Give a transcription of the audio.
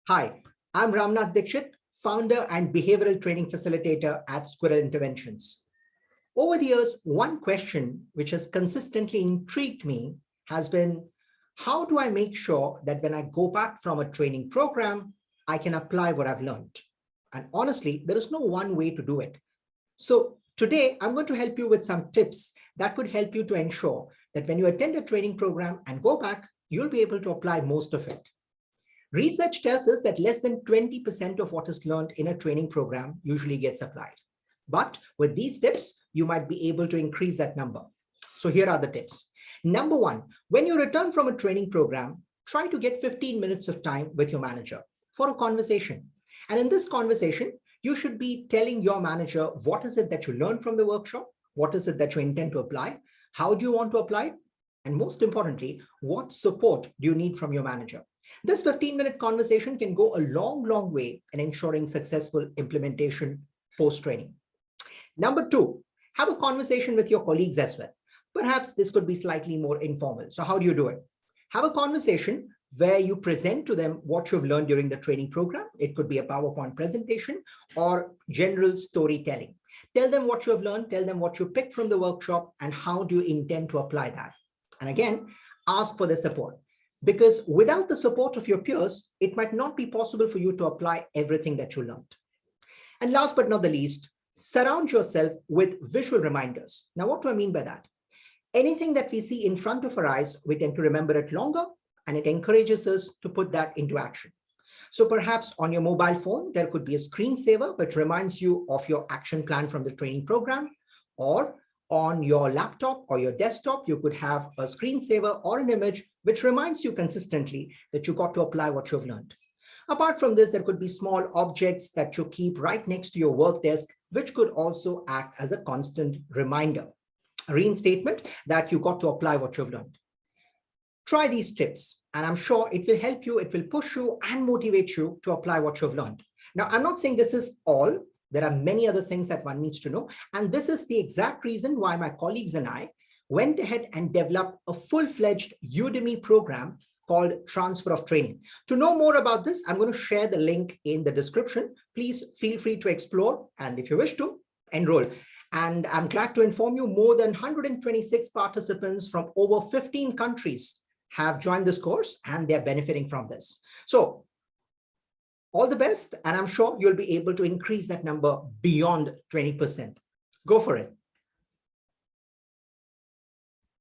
Hi, I'm Ramnath Dixit, founder and behavioral training facilitator at Squirrel Interventions. Over the years, one question which has consistently intrigued me has been, how do I make sure that when I go back from a training program, I can apply what I've learned? And honestly, there is no one way to do it. So today, I'm going to help you with some tips that could help you to ensure that when you attend a training program and go back, you'll be able to apply most of it. Research tells us that less than 20% of what is learned in a training program usually gets applied. But with these tips, you might be able to increase that number. So here are the tips. Number one, when you return from a training program, try to get 15 minutes of time with your manager for a conversation. And in this conversation, you should be telling your manager what is it that you learned from the workshop, what is it that you intend to apply, how do you want to apply it, and most importantly, what support do you need from your manager? This 15-minute conversation can go a long way in ensuring successful implementation post-training. Number two, have a conversation with your colleagues as well. Perhaps this could be slightly more informal. So how do you do it? Have a conversation where you present to them what you've learned during the training program. It could be a PowerPoint presentation or general storytelling. Tell them what you have learned, tell them what you picked from the workshop, and how do you intend to apply that. And again, ask for the support. Because without the support of your peers, it might not be possible for you to apply everything that you learned. And last but not the least, surround yourself with visual reminders. Now, what do I mean by that? Anything that we see in front of our eyes, we tend to remember it longer, and it encourages us to put that into action. So perhaps on your mobile phone, there could be a screensaver which reminds you of your action plan from the training program, or on your laptop or your desktop, you could have a screensaver or an image which reminds you consistently that you got to apply what you've learned. Apart from this, there could be small objects that you keep right next to your work desk, which could also act as a constant reminder, a reinstatement that you got to apply what you've learned. Try these tips, and I'm sure it will help you, it will push you and motivate you to apply what you've learned. Now, I'm not saying this is all. There are many other things that one needs to know. And this is the exact reason why my colleagues and I went ahead and developed a full-fledged Udemy program called Transfer of Training. To know more about this, I'm going to share the link in the description. Please feel free to explore, and if you wish to, enroll. And I'm glad to inform you more than 126 participants from over 15 countries have joined this course, and they're benefiting from this. So all the best, and I'm sure you'll be able to increase that number beyond 20%. Go for it.